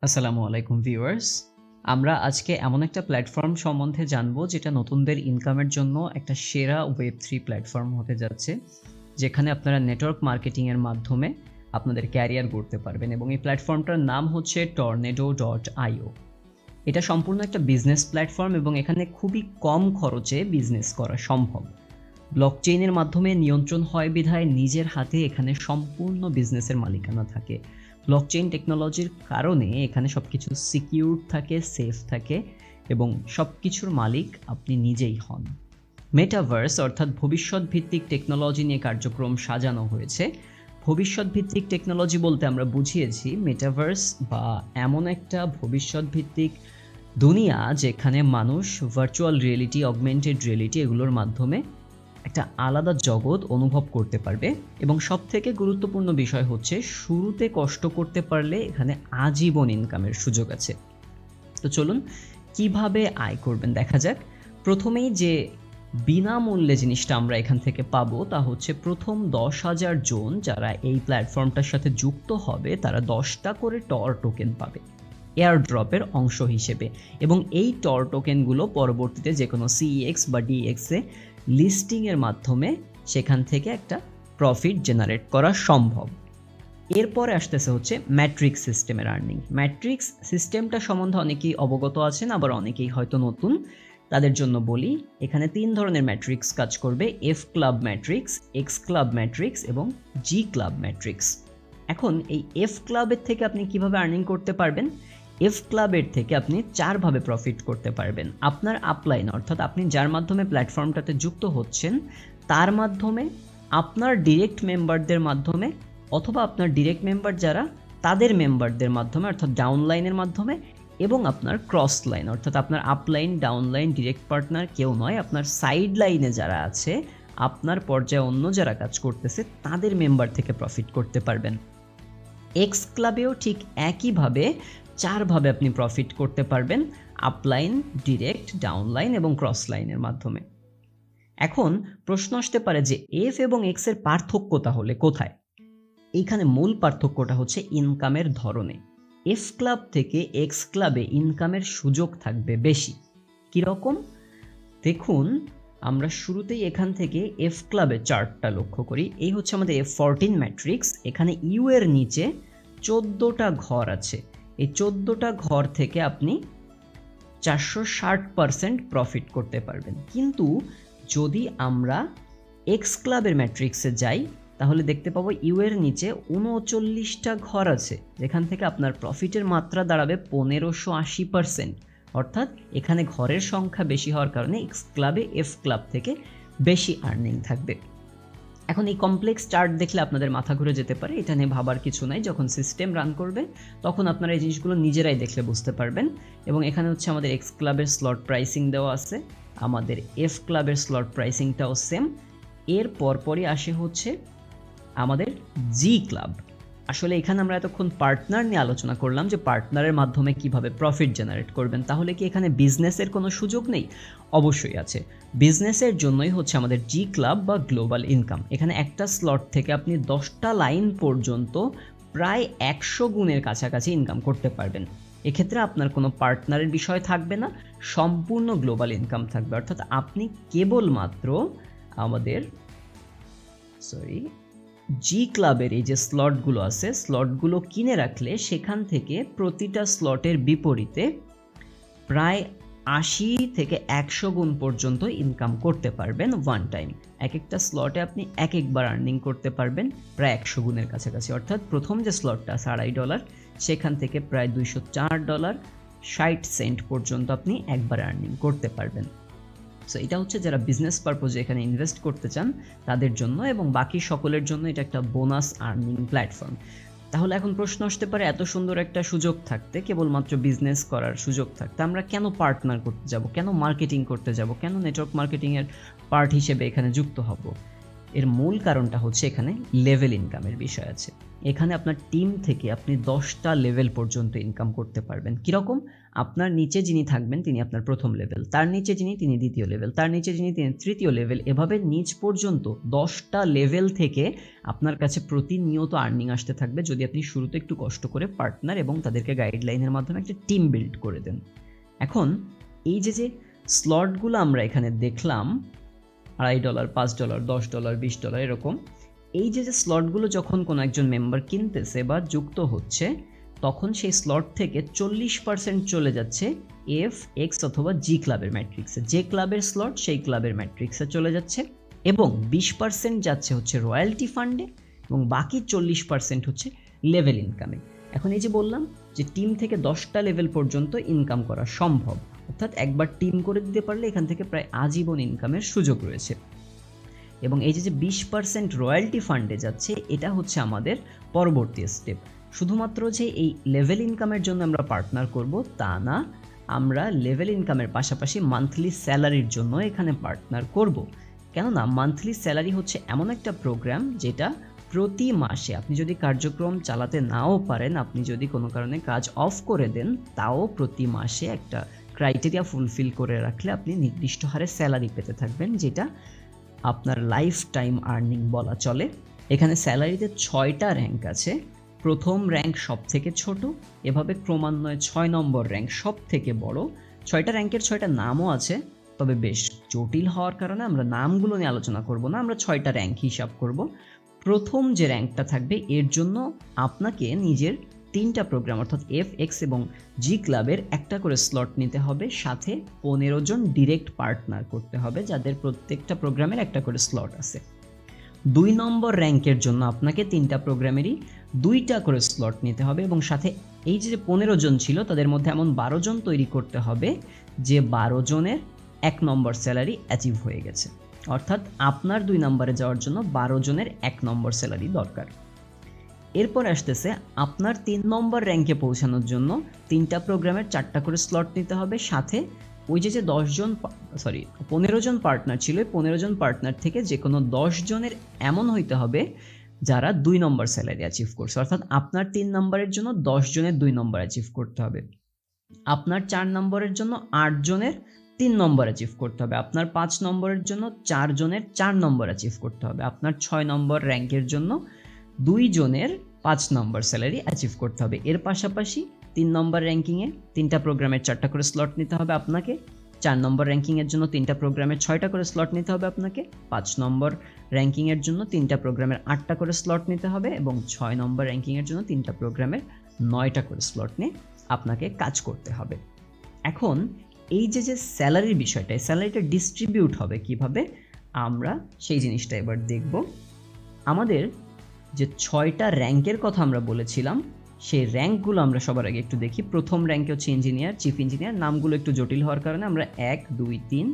আসসালামু আলাইকুম ভিউয়ার্স। আমরা আজকে এমন একটা প্ল্যাটফর্ম সম্বন্ধে জানবো যেটা নতুনদের ইনকামের জন্য একটা সেরা ওয়েব3 প্ল্যাটফর্ম হতে যাচ্ছে। যেখানে আপনারা নেটওয়ার্ক মার্কেটিং এর মাধ্যমে আপনাদের ক্যারিয়ার গড়তে পারবেন এবং এই প্ল্যাটফর্মটার নাম হচ্ছে tornado.io। এটা সম্পূর্ণ একটা বিজনেস প্ল্যাটফর্ম এবং এখানে খুবই কম খরচে বিজনেস করা সম্ভব। ব্লকচেইনের মাধ্যমে নিয়ন্ত্রণ হয় বিধায় নিজের হাতে এখানে সম্পূর্ণ বিজনেসের মালিকানা থাকে। ব্লকচেইন টেকনোলজির কারণে এখানে সবকিছু সিকিউর থাকে, সেফ থাকে এবং সবকিছুর মালিক আপনি নিজেই হন। মেটাভার্স অর্থাৎ ভবিষ্যৎ ভিত্তিক টেকনোলজি নিয়ে কার্যক্রম সাজানো হয়েছে। ভবিষ্যৎ ভিত্তিক টেকনোলজি বলতে আমরা বুঝিয়েছি মেটাভার্স বা এমন একটা ভবিষ্যৎ ভিত্তিক দুনিয়া যেখানে মানুষ ভার্চুয়াল রিয়েলিটি, অগমেন্টেড রিয়েলিটি এগুলোর মাধ্যমে একটা আলাদা জগৎ অনুভব করতে পারবে এবং সবথেকে গুরুত্বপূর্ণ বিষয় হচ্ছে শুরুতে কষ্ট করতে পারলে এখানে আজীবন ইনকামের সুযোগ আছে। তো চলুন কিভাবে আয় করবেন দেখা যাক। প্রথমেই যে বিনামূল্যে জিনিসটা আমরা এখান থেকে পাবো তা হচ্ছে প্রথম 10,000 জন যারা এই প্ল্যাটফর্মটার সাথে যুক্ত হবে তারা 10টা করে টর টোকেন পাবে এয়ার ড্রপের অংশ হিসেবে এবং এই টর টোকেনগুলো পরবর্তীতে যে কোনো সিইএক্স বা ডিএক্সে লিস্টিংয়ের মাধ্যমে সেখান থেকে একটা প্রফিট জেনারেট করা সম্ভব। এরপরে আসতেছে হচ্ছে ম্যাট্রিক্স সিস্টেমের আর্নিং। ম্যাট্রিক্স সিস্টেমটা সম্বন্ধে অনেকেই অবগত আছেন, আবার অনেকেই হয়তো নতুন। তাদের জন্য বলি এখানে 3 ধরনের ম্যাট্রিক্স কাজ করবে: F club matrix, x club matrix এবং জি ক্লাব ম্যাট্রিক্স। এখন এই এফ ক্লাবের থেকে আপনি কিভাবে আর্নিং করতে পারবেন? এফ ক্লাবের থেকে আপনি 4 ভাবে প্রফিট করতে পারবেন। আপনার আপলাইন অর্থাৎ আপনি যার মাধ্যমে প্ল্যাটফর্মটাতে যুক্ত হচ্ছেন তার মাধ্যমে, আপনার ডিরেক্ট মেম্বারদের মাধ্যমে, অথবা আপনার ডিরেক্ট মেম্বার যারা তাদের মেম্বারদের মাধ্যমে অর্থাৎ ডাউনলাইনের মাধ্যমে, এবং আপনার ক্রস লাইন অর্থাৎ আপনার আপলাইন, ডাউনলাইন, ডিরেক্ট পার্টনার কেউ নয়, আপনার সাইড লাইনে যারা আছে, আপনার পর্যায়ে অন্য যারা কাজ করতেছে তাদের মেম্বার থেকে প্রফিট করতে পারবেন। এক্স ক্লাবেও ঠিক একইভাবে 4 ভাবে আপনি প্রফিট করতে পারবেন: আপলাইন, ডিরেক্ট, ডাউনলাইন এবং ক্রস লাইনের মাধ্যমে। এখন প্রশ্ন আসতে পারে যে এফ এবং এক্স এর পার্থক্য তাহলে কোথায়? এইখানে মূল পার্থক্যটা হচ্ছে ইনকামের ধরনে। এফ ক্লাব থেকে এক্স ক্লাবে ইনকামের সুযোগ থাকবে বেশি। কীরকম? দেখুন, আমরা শুরুতেই এখান থেকে এফ ক্লাবের চার্টটা লক্ষ্য করি। এই হচ্ছে আমাদের F14 ম্যাট্রিক্স। এখানে ইউ এর নিচে 14টা ঘর আছে। এই 14টা ঘর থেকে আপনি 460% প্রফিট করতে পারবেন। কিন্তু যদি আমরা এক্স ক্লাবের ম্যাট্রিক্সে যাই তাহলে দেখতে পাবো ইউ এর নিচে 39টা ঘর আছে, যেখান থেকে আপনার প্রফিটের মাত্রা দাঁড়াবে 1580%। অর্থাৎ এখানে ঘরের সংখ্যা বেশি হওয়ার কারণে এক্স ক্লাবে এফ ক্লাব থেকে বেশি আর্নিং থাকবে। এখন এই কমপ্লেক্স চার্ট দেখলে আপনাদের মাথা ঘুরে যেতে পারে, এটা নিয়ে ভাবার কিছু নাই। যখন সিস্টেম রান করবে তখন আপনারা এই জিনিসগুলো নিজেরাই দেখলে বুঝতে পারবেন। এবং এখানে হচ্ছে আমাদের এক্স ক্লাবের স্লট প্রাইসিং দেওয়া আছে, আমাদের এফ ক্লাবের স্লট প্রাইসিংটাও সেম। এর পরপরই আসে হচ্ছে আমাদের জি ক্লাব। আসলে এখানে আমরা এতক্ষণ পার্টনার নিয়ে আলোচনা করলাম যে পার্টনারের মাধ্যমে কিভাবে প্রফিট জেনারেট করবেন। তাহলে কি এখানে বিজনেসের কোনো সুযোগ নেই? অবশ্যই আছে। বিজনেসের জন্যই হচ্ছে আমাদের জি ক্লাব বা গ্লোবাল ইনকাম। এখানে একটা স্লট থেকে আপনি 10টা লাইন পর্যন্ত প্রায় 100 গুণের কাছাকাছি ইনকাম করতে পারবেন। এক্ষেত্রে আপনার কোনো পার্টনারের বিষয় থাকবে না, সম্পূর্ণ গ্লোবাল ইনকাম থাকবে। অর্থাৎ আপনি কেবলমাত্র আমাদের জি ক্লাবের এই যে স্লটগুলো আছে, স্লটগুলো কিনে রাখলে সেখান থেকে প্রতিটা স্লটের বিপরীতে প্রায় 80 থেকে 100 গুণ পর্যন্ত ইনকাম করতে পারবেন ওয়ান টাইম। এক একটা স্লটে আপনি এক একবার আর্নিং করতে পারবেন প্রায় 100 গুণের কাছাকাছি। অর্থাৎ প্রথম যে স্লটটা আছে $2.5, সেখান থেকে প্রায় $204 60 পর্যন্ত আপনি একবার আর্নিং করতে পারবেন। সো এটা হচ্ছে যারা বিজনেস পারপোজে এখানে ইনভেস্ট করতে চান তাদের জন্য, এবং বাকি সকলের জন্য এটা একটা বোনাস আর্নিং প্ল্যাটফর্ম। তাহলে এখন প্রশ্ন আসতে পারে, এত সুন্দর একটা সুযোগ থাকতে, কেবলমাত্র বিজনেস করার সুযোগ থাকতে আমরা কেন পার্টনার করতে যাব, কেন মার্কেটিং করতে যাব, কেন নেটওয়ার্ক মার্কেটিংয়ের পার্ট হিসেবে এখানে যুক্ত হব? এর মূল কারণটা হচ্ছে এখানে লেভেল ইনকামের বিষয় আছে। এখানে আপনার টিম থেকে আপনি 10টা লেভেল পর্যন্ত ইনকাম করতে পারবেন। কীরকম? আপনার নিচে যিনি থাকবেন তিনি আপনার প্রথম লেভেল, তার নিচে যিনি তিনি দ্বিতীয় লেভেল, তার নিচে যিনি তিনি তৃতীয় লেভেল, এভাবে নিচ পর্যন্ত 10টা লেভেল থেকে আপনার কাছে প্রতিনিয়ত আর্নিং আসতে থাকবে যদি আপনি শুরুতে একটু কষ্ট করে পার্টনার এবং তাদেরকে গাইডলাইনের মাধ্যমে একটা টিম বিল্ড করে দেন। এখন এই যে স্লটগুলো আমরা এখানে দেখলাম, $2.5, $5, $10, $20 এরকম, এই যে স্লটগুলো যখন কোনো একজন মেম্বার কিনতেছে বা যুক্ত হচ্ছে, তখন সেই স্লট থেকে 40% চলে যাচ্ছে এফ, এক্স অথবা জি ক্লাবের ম্যাট্রিক্সে। যে ক্লাবের স্লট সেই ক্লাবের ম্যাট্রিক্সে চলে যাচ্ছে, এবং 20% যাচ্ছে হচ্ছে রয়্যালটি ফান্ডে, এবং বাকি 40% হচ্ছে লেভেল ইনকামে। এখন এই যে বললাম যে টিম থেকে 10টা লেভেল পর্যন্ত ইনকাম করা সম্ভব, অর্থাৎ একবার টিম করে দিতে পারলে এখান থেকে প্রায় আজীবন ইনকামের সুযোগ রয়েছে। এবং এই যে 20% রয়্যালটি ফান্ডে যাচ্ছে, এটা হচ্ছে আমাদের পরবর্তী স্টেপ। শুধুমাত্র যে এই লেভেল ইনকামের জন্য আমরা পার্টনার করব তা না, আমরা লেভেল ইনকামের পাশাপাশি মান্থলি স্যালারির জন্য এখানে পার্টনার করব। কেননা মান্থলি স্যালারি হচ্ছে এমন একটা প্রোগ্রাম যেটা প্রতি মাসে আপনি যদি কার্যক্রম চালাতে নাও পারেন, আপনি যদি কোনো কারণে কাজ অফ করে দেন, তাও প্রতি মাসে একটা ক্রাইটেরিয়া ফুলফিল করে রাখলে আপনি নির্দিষ্ট হারে স্যালারি পেতে থাকবেন, যেটা আপনার লাইফ টাইম আর্নিং বলা চলে। এখানে স্যালারিতে 6টা র্যাঙ্ক আছে। প্রথম র্যাঙ্ক সব থেকে ছোট, এভাবে ক্রমান্বয়ে 6 নম্বর র্যাঙ্ক সব থেকে বড়। 6টা র্যাঙ্কের 6টা নামও আছে, তবে বেশ জটিল হওয়ার কারণে আমরা নামগুলো নিয়ে আলোচনা করব না, আমরা 6টা র্যাঙ্ক হিসাব করব। প্রথম যে র্যাঙ্কটা থাকবে এর জন্য আপনাকে নিজের 3টা প্রোগ্রাম অর্থাৎ এফ, এক্স এবং জি ক্লাবের একটা করে স্লট নিতে হবে, সাথে 15 জন ডিরেক্ট পার্টনার করতে হবে যাদের প্রত্যেকটা প্রোগ্রামের একটা করে স্লট আছে। 2 নম্বর র্যাঙ্কের জন্য আপনাকে 3টা প্রোগ্রামেরই 2টা করে স্লট নিতে হবে, এবং সাথে এই যে 15 জন ছিল তাদের মধ্যে এমন 12 জন তৈরি করতে হবে যে 12 জনের 1 নম্বর স্যালারি অ্যাচিভ হয়ে গেছে। অর্থাৎ আপনার 2 নম্বরে যাওয়ার জন্য 12 জনের 1 নম্বর স্যালারি দরকার। এরপর আসতেছে আপনার 3 নম্বর র্যাঙ্কে পৌঁছানোর জন্য 3টা প্রোগ্রামের 4টা করে স্লট নিতে হবে, সাথে ওই যে 15 জন পার্টনার ছিল, 15 জন পার্টনার থেকে যে কোনো 10 জনের এমন হইতে হবে যারা 2 নম্বর স্যালারি অ্যাচিভ করছে। অর্থাৎ আপনার 3 নম্বরের জন্য 10 জনের 2 নম্বর অ্যাচিভ করতে হবে, আপনার 4 নম্বরের জন্য 8 জনের 3 নম্বর অ্যাচিভ করতে হবে, আপনার 5 নম্বরের জন্য 4 জনের 4 নম্বর অ্যাচিভ করতে হবে, আপনার 6 নম্বর র্যাঙ্কের জন্য 2 জনের 5 নম্বর স্যালারি অ্যাচিভ করতে হবে। এর পাশাপাশি 3 নম্বর র্যাঙ্কিংয়ে 3টা প্রোগ্রামের 4টা করে স্লট নিতে হবে আপনাকে, 4 নম্বর র্যাঙ্কিংয়ের জন্য 3টা প্রোগ্রামের 6টা করে স্লট নিতে হবে আপনাকে, 5 নম্বর র্যাঙ্কিংয়ের জন্য 3টা প্রোগ্রামের 8টা করে স্লট নিতে হবে, এবং 6 নম্বর র্যাঙ্কিংয়ের জন্য 3টা প্রোগ্রামের 9টা করে স্লট নিয়ে আপনাকে কাজ করতে হবে। এখন এই যে স্যালারির বিষয়টা, এই স্যালারিটা ডিস্ট্রিবিউট হবে কিভাবে, আমরা সেই জিনিসটা এবার দেখব। আমাদের যে 6টা র্যাঙ্কের কথা আমরা বলেছিলাম, সেই র্যাঙ্কগুলো আমরা সবার আগে একটু দেখি। প্রথম র্যাঙ্কে হচ্ছে ইঞ্জিনিয়ার, চিফ ইঞ্জিনিয়ার। নামগুলো একটু জটিল হওয়ার কারণে আমরা 1, 2, 3,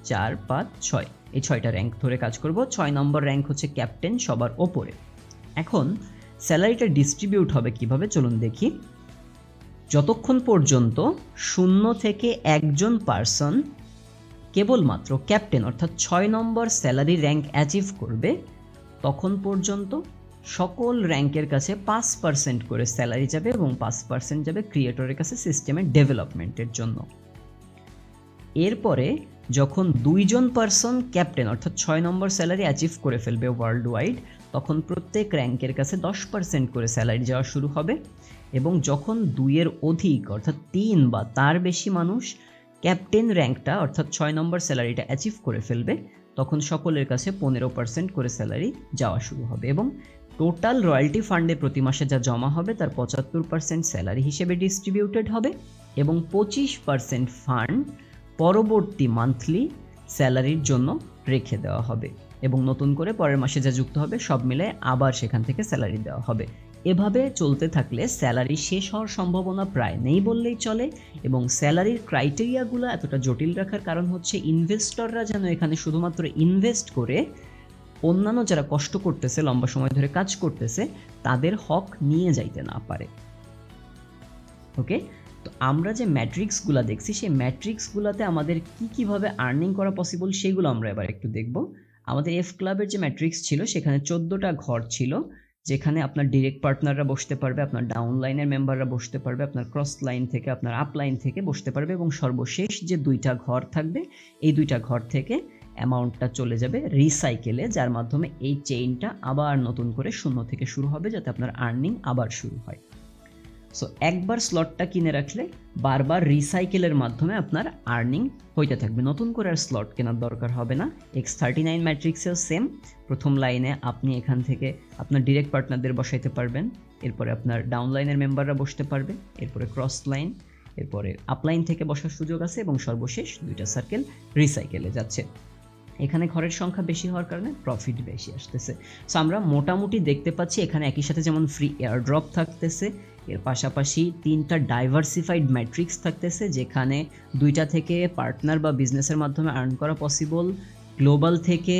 4, 5, 6 এই 6টা র্যাঙ্ক ধরে কাজ করব। 6 নম্বর র্যাঙ্ক হচ্ছে ক্যাপ্টেন, সবার ওপরে। এখন স্যালারিটা ডিস্ট্রিবিউট হবে কিভাবে চলুন দেখি। যতক্ষণ পর্যন্ত 0 থেকে 1জন পার্সন কেবলমাত্র ক্যাপ্টেন অর্থাৎ 6 নম্বর স্যালারি র্যাঙ্ক অ্যাচিভ করবে, তখন পর্যন্ত সকল র্যাঙ্কের কাছে 5% করে স্যালারি যাবে, এবং 5% যাবে ক্রিয়েটরের কাছে সিস্টেমের ডেভেলপমেন্টের জন্য। এরপরে যখন 2 জন পার্সন ক্যাপ্টেন অর্থাৎ 6 নম্বর স্যালারি অ্যাচিভ করে ফেলবে ওয়ার্ল্ড ওয়াইড, তখন প্রত্যেক র্যাঙ্কের কাছে 10% করে স্যালারি যাওয়া শুরু হবে, এবং যখন 2 এর অধিক অর্থাৎ 3 বা তার বেশি মানুষ ক্যাপ্টেন র্যাঙ্কটা অর্থাৎ 6 নম্বর স্যালারিটা অ্যাচিভ করে ফেলবে, তখন সকলের কাছে 15% করে স্যালারি যাওয়া শুরু হবে, এবং টোটাল রয়্যালটি ফান্ডে প্রতি মাসে যা জমা হবে তার 75% স্যালারি হিসেবে ডিস্ট্রিবিউটেড হবে, এবং 25% ফান্ড পরবর্তী মান্থলি স্যালারির জন্য রেখে দেওয়া হবে, এবং নতুন করে পরের মাসে যা যুক্ত হবে সব মিলে আবার সেখান থেকে স্যালারি দেওয়া হবে। এভাবে চলতে থাকলে স্যালারি শেষ হওয়ার সম্ভাবনা প্রায় নেই বললেই চলে, এবং স্যালারির ক্রাইটেরিয়াগুলো এতটা জটিল রাখার কারণ হচ্ছে ইনভেস্টররা যেন এখানে শুধুমাত্র ইনভেস্ট করে অন্যান্য যারা কষ্ট করতেছে, লম্বা সময় ধরে কাজ করতেছে, তাদের হক নিয়ে যাইতে না পারে। ওকে, তো আমরা যে ম্যাট্রিক্সগুলো দেখছি সেই ম্যাট্রিক্সগুলোতে আমাদের কিভাবে আর্নিং করা পসিবল সেগুলো আমরা এবার একটু দেখব। আমাদের এফ ক্লাবের যে ম্যাট্রিক্স ছিল সেখানে 14টা ঘর ছিল, যেখানে আপনার ডিরেক্ট পার্টনাররা বসতে পারবে, আপনার ডাউন লাইনের মেম্বাররা বসতে পারবে, আপনার ক্রস লাইন থেকে, আপনার আপ লাইন থেকে বসতে পারবে, এবং সর্বশেষ যে 2টা ঘর থাকবে এই 2টা ঘর থেকে অ্যামাউন্টটা চলে যাবে রিসাইকেলে, যার মাধ্যমে এই চেইনটা আবার নতুন করে শূন্য থেকে শুরু হবে, যাতে আপনার আর্নিং আবার শুরু হয়। সো একবার স্লটটা কিনে রাখলে বারবার রিসাইকেলের মাধ্যমে আপনার আর্নিং হইতে থাকবে, নতুন করে আর স্লট কেনার দরকার হবে না। X39 ম্যাট্রিক্সেও সেম, প্রথম লাইনে আপনি এখান থেকে আপনার ডিরেক্ট পার্টনারদের বসাইতে পারবেন, এরপরে আপনার ডাউন লাইনের মেম্বাররা বসতে পারবে, এরপরে ক্রস লাইন, এরপরে আপলাইন থেকে বসার সুযোগ আছে, এবং সর্বশেষ 2টা সার্কেল রিসাইকেলে যাচ্ছে। এখানে ঘরের সংখ্যা বেশি হওয়ার কারণে প্রফিট বেশি আসতেছে। সো আমরা মোটামুটি দেখতে পাচ্ছি এখানে একই সাথে যেমন ফ্রি এয়ারড্রপ থাকতেছে, এর পাশাপাশি 3টা ডাইভার্সিফাইড ম্যাট্রিক্স থাকতেছে, যেখানে 2টা থেকে পার্টনার বা বিজনেসের মাধ্যমে আর্ন করা পসিবল, গ্লোবাল থেকে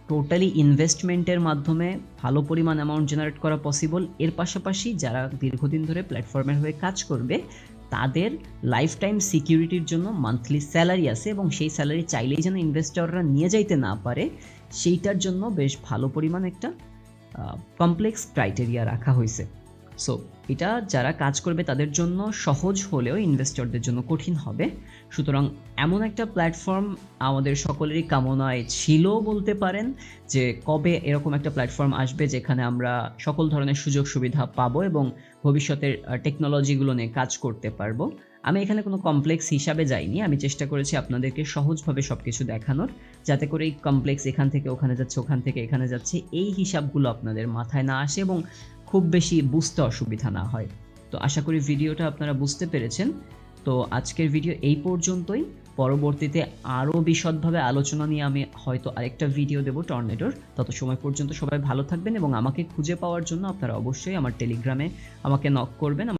টোটালি ইনভেস্টমেন্টের মাধ্যমে ভালো পরিমাণ অ্যামাউন্ট জেনারেট করা পসিবল। এর পাশাপাশি যারা দীর্ঘদিন ধরে প্ল্যাটফর্মের হয়ে কাজ করবে তাদের লাইফ টাইম সিকিউরিটির জন্য মান্থলি স্যালারি আছে, এবং সেই স্যালারি চাইলেই যেন ইনভেস্টররা নিয়ে যাইতে না পারে সেইটার জন্য বেশ ভালো পরিমাণ একটা কমপ্লেক্স ক্রাইটেরিয়া রাখা হয়েছে। সো এটা যারা কাজ করবে তাদের জন্য সহজ হলেও ইনভেস্টরদের জন্য কঠিন হবে। সুতরাং এমন একটা প্ল্যাটফর্ম আমাদের সকলেরই কামনায় ছিল বলতে পারেন, যে কবে এরকম একটা প্ল্যাটফর্ম আসবে যেখানে আমরা সকল ধরনের সুযোগ সুবিধা পাবো এবং ভবিষ্যতের টেকনোলজিগুলো নিয়ে কাজ করতে পারবো। আমি এখানে কোনো কমপ্লেক্স হিসাবে যাইনি, আমি চেষ্টা করেছি আপনাদেরকে সহজভাবে সব কিছু দেখানোর, যাতে করে এই কমপ্লেক্স এখান থেকে ওখানে যাচ্ছে, ওখান থেকে এখানে যাচ্ছে এই হিসাবগুলো আপনাদের মাথায় না আসে এবং খুব বেশি বুঝতে অসুবিধা না হয়। তো আশা করি ভিডিওটা আপনারা বুঝতে পেরেছেন। তো আজকের ভিডিও এই পর্যন্তই, পরবর্তীতে আরও বিশদভাবে আলোচনা নিয়ে আমি হয়তো আরেকটা ভিডিও দেবো টর্নেডোর। তত সময় পর্যন্ত সবাই ভালো থাকবেন, এবং আমাকে খুঁজে পাওয়ার জন্য আপনারা অবশ্যই আমার টেলিগ্রামে আমাকে নক করবেন।